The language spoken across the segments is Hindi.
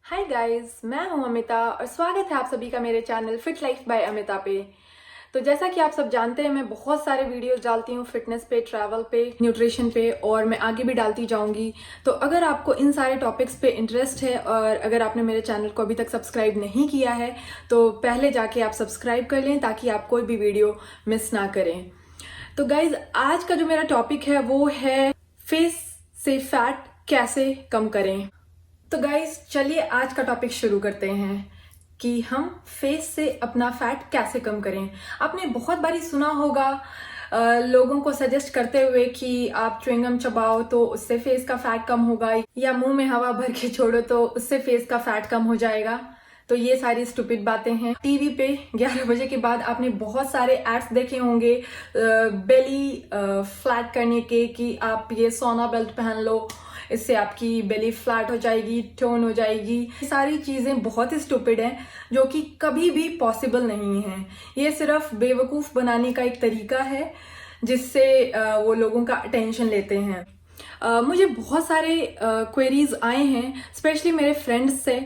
हाय गाइस, मैं हूं अमिता और स्वागत है आप सभी का मेरे channel fit life by Amita पे। तो जैसा कि आप सब जानते हैं, मैं बहुत सारे वीडियोस डालती हूं फिटनेस पे, ट्रैवल पे, न्यूट्रिशन पे और मैं आगे भी डालती जाऊंगी। तो अगर आपको इन सारे टॉपिक्स पे इंटरेस्ट है और अगर आपने मेरे चैनल को अभी तक सब्सक्राइब नहीं किया है तो पहले जाके आप सब्सक्राइब कर लें ताकि आप कोई भी वीडियो मिस ना करें। तो गाइज, आज का जो मेरा टॉपिक है वो है फेस से फैट कैसे कम करें। तो गाइज, चलिए आज का टॉपिक शुरू करते हैं कि हम फेस से अपना फैट कैसे कम करें। आपने बहुत बारी सुना होगा लोगों को सजेस्ट करते हुए कि आप च्युइंगम चबाओ तो उससे फेस का फैट कम होगा, या मुंह में हवा भर के छोड़ो तो उससे फेस का फैट कम हो जाएगा। तो ये सारी स्टूपिड बातें हैं। टीवी पे 11 बजे के बाद आपने बहुत सारे एड्स देखे होंगे बेली फ्लैट करने के, कि आप ये सोना बेल्ट पहन लो, इससे आपकी बेली फ्लैट हो जाएगी, टोन हो जाएगी। ये सारी चीजें बहुत ही स्टूपिड हैं जो कि कभी भी पॉसिबल नहीं है। ये सिर्फ बेवकूफ बनाने का एक तरीका है जिससे वो लोगों का अटेंशन लेते हैं। मुझे बहुत सारे क्वेरीज आए हैं स्पेशली मेरे फ्रेंड्स से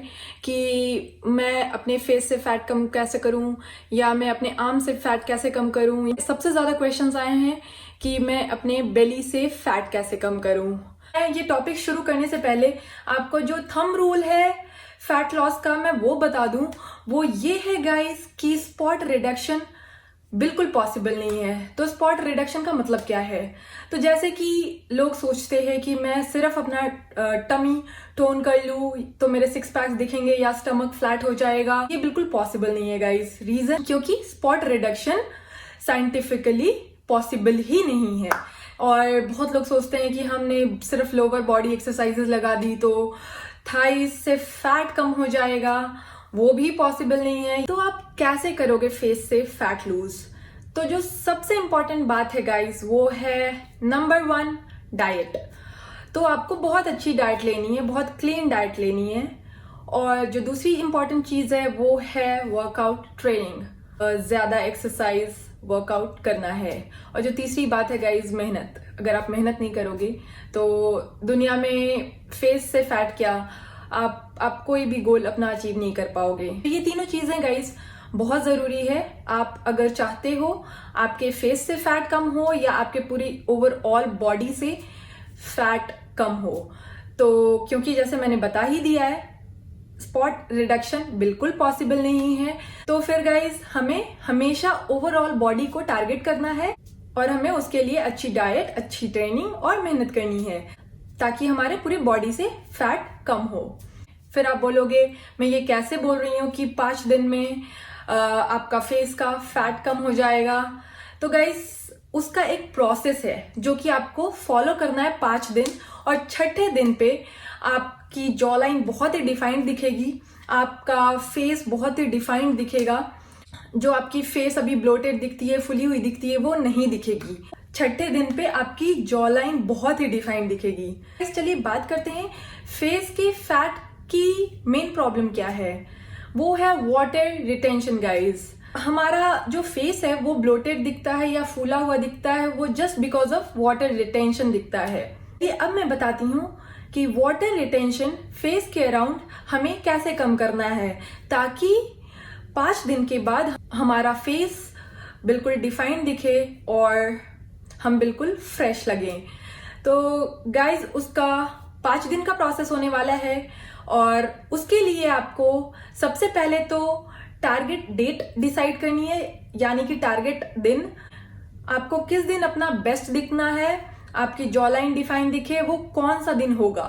कि मैं अपने फेस से फैट कम कैसे करूं या मैं अपने आर्म से फैट कैसे कम करूं। सबसे ज्यादा क्वेश्चंस आए हैं कि मैं अपने बेली से फैट कैसे कम करूं। ये टॉपिक शुरू करने से पहले आपको जो थंब रूल है फैट लॉस का मैं वो बता दूं। वो ये है गाइस कि स्पॉट रिडक्शन बिल्कुल पॉसिबल नहीं है। तो स्पॉट रिडक्शन का मतलब क्या है? तो जैसे कि लोग सोचते हैं कि मैं सिर्फ अपना टमी टोन कर लूं तो मेरे सिक्स पैक्स दिखेंगे या स्टमक फ्लैट हो जाएगा। ये बिल्कुल पॉसिबल नहीं है गाइस। रीजन क्योंकि स्पॉट रिडक्शन साइंटिफिकली पॉसिबल ही नहीं है। और बहुत लोग सोचते हैं कि हमने सिर्फ लोअर बॉडी एक्सरसाइजेस लगा दी तो थाइस से फैट कम हो जाएगा। वो भी पॉसिबल नहीं है। तो आप कैसे करोगे फेस से फैट लूज? तो जो सबसे इंपॉर्टेंट बात है गाइस वो है नंबर 1, डाइट। तो आपको बहुत अच्छी डाइट लेनी है, बहुत क्लीन डाइट लेनी है। और जो दूसरी इंपॉर्टेंट चीज है वो है वर्कआउट ट्रेनिंग, ज्यादा एक्सरसाइज वर्कआउट करना है। और जो तीसरी बात है गाइज, मेहनत। अगर आप मेहनत नहीं करोगे तो दुनिया में फेस से फैट क्या, आप कोई भी गोल अपना अचीव नहीं कर पाओगे। तो ये तीनों चीजें गाइज बहुत जरूरी है। आप अगर चाहते हो आपके फेस से फैट कम हो या आपके पूरी ओवरऑल बॉडी से फैट कम हो, तो क्योंकि जैसे मैंने बता ही दिया है स्पॉट रिडक्शन बिल्कुल पॉसिबल नहीं है। तो फिर गाइज हमें हमेशा ओवरऑल बॉडी को टारगेट करना है और हमें उसके लिए अच्छी डाइट, अच्छी ट्रेनिंग और मेहनत करनी है ताकि हमारे पूरे बॉडी से फैट कम हो। फिर आप बोलोगे मैं ये कैसे बोल रही हूँ कि 5 दिन में आपका फेस का फैट कम हो जाएगा। तो गाइज उसका एक प्रोसेस है जो कि आपको फॉलो करना है 5 दिन, और छठे दिन पे आपकी जॉ लाइन बहुत ही डिफाइंड दिखेगी, आपका फेस बहुत ही डिफाइंड दिखेगा। जो आपकी फेस अभी ब्लोटेड दिखती है, फुली हुई दिखती है, वो नहीं दिखेगी। छठे दिन पे आपकी जॉ लाइन बहुत ही डिफाइंड दिखेगी। चलिए बात करते हैं फेस के फैट की मेन प्रॉब्लम क्या है। वो है वाटर रिटेंशन गाइज। हमारा जो फेस है वो ब्लोटेड दिखता है या फूला हुआ दिखता है, वो just because of water retention दिखता है। अब मैं बताती हूँ कि वाटर रिटेंशन फेस के अराउंड हमें कैसे कम करना है ताकि 5 दिन के बाद हमारा फेस बिल्कुल डिफाइंड दिखे और हम बिल्कुल फ्रेश लगे। तो गाइज उसका 5 दिन का प्रोसेस होने वाला है और उसके लिए आपको सबसे पहले तो टारगेट डेट डिसाइड करनी है, यानी कि टारगेट दिन। आपको किस दिन अपना बेस्ट दिखना है, आपकी जॉ लाइन डिफाइन दिखे, वो कौन सा दिन होगा।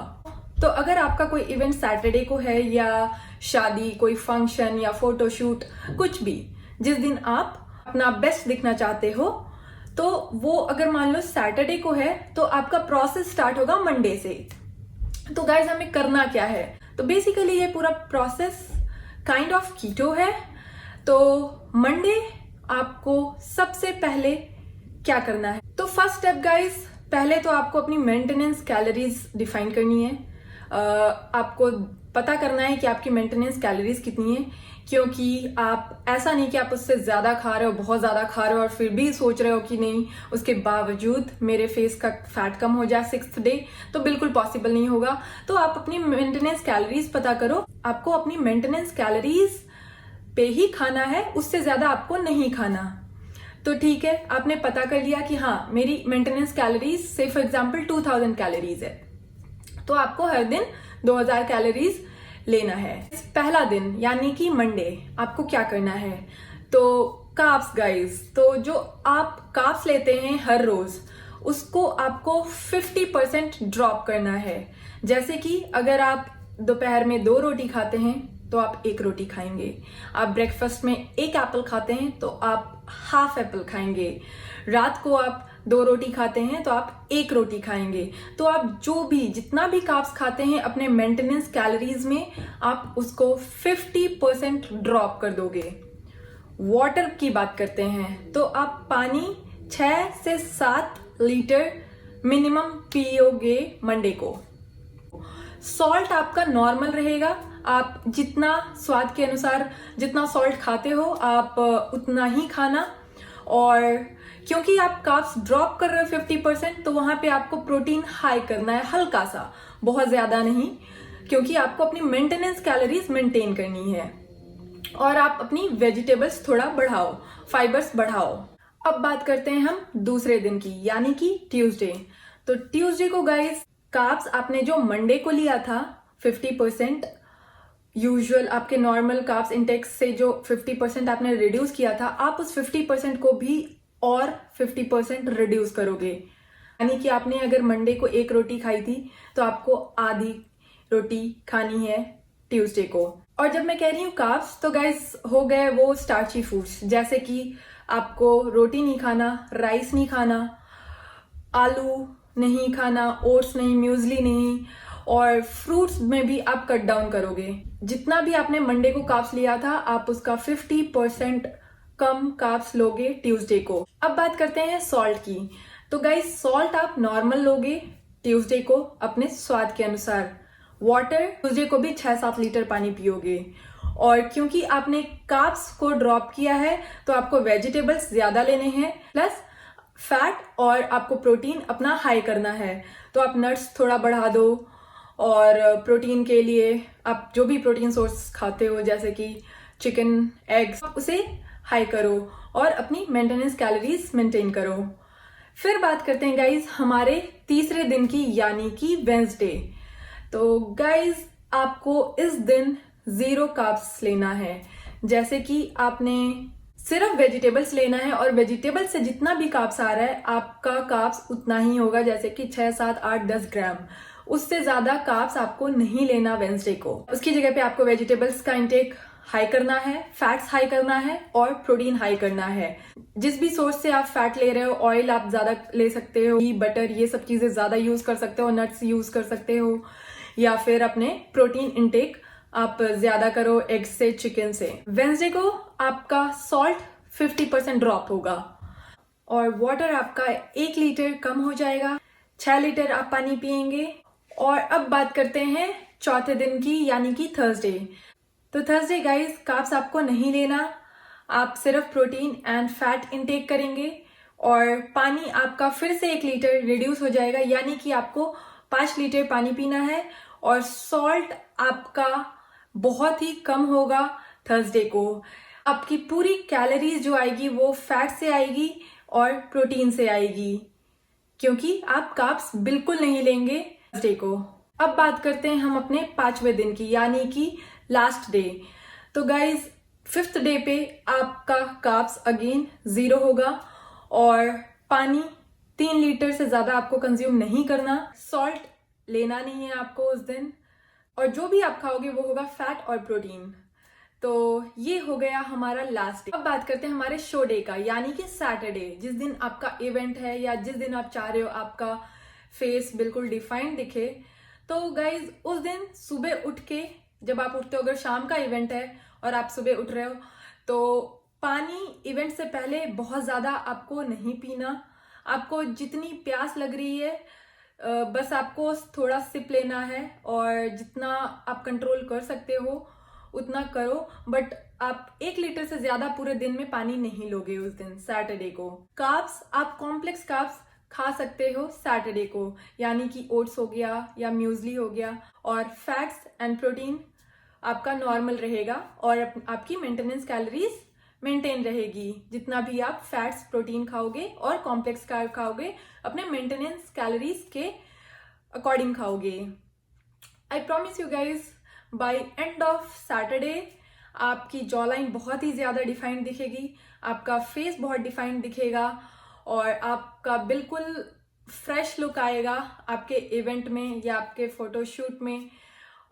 तो अगर आपका कोई इवेंट सैटरडे को है या शादी, कोई फंक्शन या फोटोशूट, कुछ भी, जिस दिन आप अपना बेस्ट दिखना चाहते हो, तो वो अगर मान लो सैटरडे को है तो आपका प्रोसेस स्टार्ट होगा मंडे से। तो गाइज हमें करना क्या है? तो बेसिकली ये पूरा प्रोसेस काइंड ऑफ कीटो है। तो मंडे आपको सबसे पहले क्या करना है? तो फर्स्ट स्टेप गाइज, पहले तो आपको अपनी मेंटेनेंस कैलोरीज डिफाइन करनी है। आपको पता करना है कि आपकी मेंटेनेंस कैलोरीज कितनी है, क्योंकि आप ऐसा नहीं कि आप उससे ज़्यादा खा रहे हो, बहुत ज़्यादा खा रहे हो और फिर भी सोच रहे हो कि नहीं उसके बावजूद मेरे फेस का फैट कम हो जाए 6th डे, तो बिल्कुल पॉसिबल नहीं होगा। तो आप अपनी मेंटेनेंस कैलोरीज पता करो, आपको अपनी मेंटेनेंस कैलोरीज पे ही खाना है, उससे ज़्यादा आपको नहीं खाना। तो ठीक है, आपने पता कर लिया कि हाँ मेरी मेंटेनेंस कैलोरीज से फॉर एग्जाम्पल 2000 कैलोरीज है, तो आपको हर दिन 2000 कैलोरीज लेना है। पहला दिन यानी कि मंडे आपको क्या करना है, तो कार्ब्स गाइस, तो जो आप कार्ब्स लेते हैं हर रोज उसको आपको 50% ड्रॉप करना है। जैसे कि अगर आप दोपहर में 2 रोटी खाते हैं तो आप 1 रोटी खाएंगे, आप ब्रेकफास्ट में 1 एप्पल खाते हैं तो आप हाफ एप्पल खाएंगे, रात को आप 2 रोटी खाते हैं तो आप 1 रोटी खाएंगे। तो आप जो भी जितना भी कार्ब्स खाते हैं अपने मेंटेनेंस कैलोरीज में आप उसको 50% ड्रॉप कर दोगे। वाटर की बात करते हैं तो आप पानी 6 से 7 लीटर मिनिमम पियोगे मंडे को। सॉल्ट आपका नॉर्मल रहेगा, आप जितना स्वाद के अनुसार जितना सॉल्ट खाते हो आप उतना ही खाना। और क्योंकि आप कार्ब्स ड्रॉप कर रहे हो 50%, तो वहां पे आपको प्रोटीन हाई करना है, हल्का सा, बहुत ज्यादा नहीं, क्योंकि आपको अपनी मेंटेनेंस कैलोरीज मेंटेन करनी है। और आप अपनी वेजिटेबल्स थोड़ा बढ़ाओ, फाइबर्स बढ़ाओ। अब बात करते हैं हम दूसरे दिन की, यानी कि ट्यूसडे। तो ट्यूसडे को गाइस कार्ब्स आपने जो मंडे को लिया था 50%, यूजुअल आपके नॉर्मल कार्ब्स इंटेक्स से जो 50% आपने रिड्यूस किया था, आप उस 50% को भी और 50% रिड्यूस करोगे। यानी कि आपने अगर मंडे को 1 रोटी खाई थी तो आपको आधी रोटी खानी है ट्यूसडे को। और जब मैं कह रही हूँ कार्ब्स, तो गाइस हो गए वो स्टार्ची फूड्स, जैसे कि आपको रोटी नहीं खाना, राइस नहीं खाना, आलू नहीं खाना, ओट्स नहीं, म्यूजली नहीं, और फ्रूट्स में भी आप कट डाउन करोगे। जितना भी आपने मंडे को कार्ब्स लिया था आप उसका 50% कम कार्ब्स लोगे ट्यूसडे को। अब बात करते हैं सॉल्ट की। तो गाइस सॉल्ट आप नॉर्मल लोगे ट्यूसडे को अपने स्वाद के अनुसार। वाटर ट्यूसडे को भी 6-7 लीटर पानी पियोगे। और क्योंकि आपने कार्ब्स को ड्रॉप किया है तो आपको वेजिटेबल्स ज्यादा लेने हैं, प्लस फैट, और आपको प्रोटीन अपना हाई करना है। तो आप नट्स थोड़ा बढ़ा दो, और प्रोटीन के लिए आप जो भी प्रोटीन सोर्स खाते हो जैसे कि चिकन, एग्स, उसे हाई करो और अपनी मेंटेनेंस कैलोरीज मेंटेन करो। फिर बात करते हैं गाइज हमारे तीसरे दिन की, यानी कि वेंसडे। तो गाइज आपको इस दिन 0 कार्ब्स लेना है। जैसे कि आपने सिर्फ वेजिटेबल्स लेना है, और वेजिटेबल से जितना भी कार्ब्स आ रहा है आपका कार्ब्स उतना ही होगा, जैसे कि 6, 7, 8, 10 ग्राम। उससे ज्यादा कार्ब्स आपको नहीं लेना वेंसडे को। उसकी जगह पे आपको वेजिटेबल्स का इंटेक हाई करना है, फैट्स हाई करना है और प्रोटीन हाई करना है। जिस भी सोर्स से आप फैट ले रहे हो, ऑयल आप ज्यादा ले सकते हो, घी, बटर, ये सब चीजें ज्यादा यूज कर सकते हो, नट्स यूज कर सकते हो, या फिर अपने प्रोटीन इंटेक आप ज्यादा करो एग से, चिकन से। वेंसडे को आपका सॉल्ट 50% ड्रॉप होगा और वाटर आपका 1 लीटर कम हो जाएगा, 6 लीटर आप पानी पिएंगे। और अब बात करते हैं चौथे दिन की, यानी कि थर्सडे। तो थर्सडे गाइस कार्ब्स आपको नहीं लेना, आप सिर्फ प्रोटीन एंड फैट इंटेक करेंगे, और पानी आपका फिर से 1 लीटर रिड्यूस हो जाएगा, यानी कि आपको 5 लीटर पानी पीना है। और सॉल्ट आपका बहुत ही कम होगा थर्सडे को। आपकी पूरी कैलोरीज जो आएगी वो फैट से आएगी और प्रोटीन से आएगी, क्योंकि आप कार्ब्स बिल्कुल नहीं लेंगे थर्सडे को। अब बात करते हैं हम अपने 5वें दिन की, यानी कि लास्ट डे। तो गाइज 5th डे पे आपका कार्ब्स अगेन 0 होगा, और पानी 3 लीटर से ज्यादा आपको कंज्यूम नहीं करना, सॉल्ट लेना नहीं है आपको उस दिन, और जो भी आप खाओगे वो होगा फैट और प्रोटीन। तो ये हो गया हमारा लास्ट डे। अब बात करते हैं हमारे शो डे का, यानी कि सैटरडे, जिस दिन आपका इवेंट है या जिस दिन आप चाह रहे हो आपका फेस बिल्कुल डिफाइंड दिखे। तो गाइज उस दिन सुबह उठ के, जब आप उठते हो, अगर शाम का इवेंट है और आप सुबह उठ रहे हो, तो पानी इवेंट से पहले बहुत ज्यादा आपको नहीं पीना। आपको जितनी प्यास लग रही है बस आपको थोड़ा सिप लेना है और जितना आप कंट्रोल कर सकते हो उतना करो, बट आप 1 लीटर से ज्यादा पूरे दिन में पानी नहीं लोगे उस दिन सैटरडे को। कार्ब्स, आप कॉम्प्लेक्स कार्ब्स खा सकते हो सैटरडे को, यानी कि ओट्स हो गया या म्यूजली हो गया, और फैट्स एंड प्रोटीन आपका नॉर्मल रहेगा और आपकी मेंटेनेंस कैलोरीज मेंटेन रहेगी। जितना भी आप फैट्स प्रोटीन खाओगे और कॉम्प्लेक्स कार्ब खाओगे अपने मेंटेनेंस कैलोरीज के अकॉर्डिंग खाओगे। I promise you guys, by end of Saturday आपकी जॉ लाइन बहुत ही ज्यादा डिफाइंड दिखेगी, आपका फेस बहुत डिफाइंड दिखेगा और आपका बिल्कुल फ्रेश लुक आएगा आपके इवेंट में या आपके फोटोशूट में।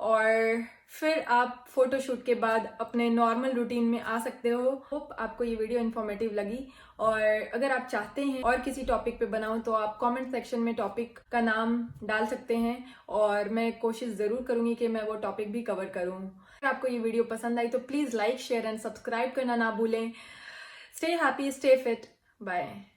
और फिर आप फोटोशूट के बाद अपने नॉर्मल रूटीन में आ सकते हो। होप आपको ये वीडियो इन्फॉर्मेटिव लगी, और अगर आप चाहते हैं और किसी टॉपिक पे बनाऊं तो आप कमेंट सेक्शन में टॉपिक का नाम डाल सकते हैं और मैं कोशिश जरूर करूंगी कि मैं वो टॉपिक भी कवर करूं। अगर आपको ये वीडियो पसंद आई तो please like, share and subscribe करना ना भूलें। Stay happy, stay fit, bye.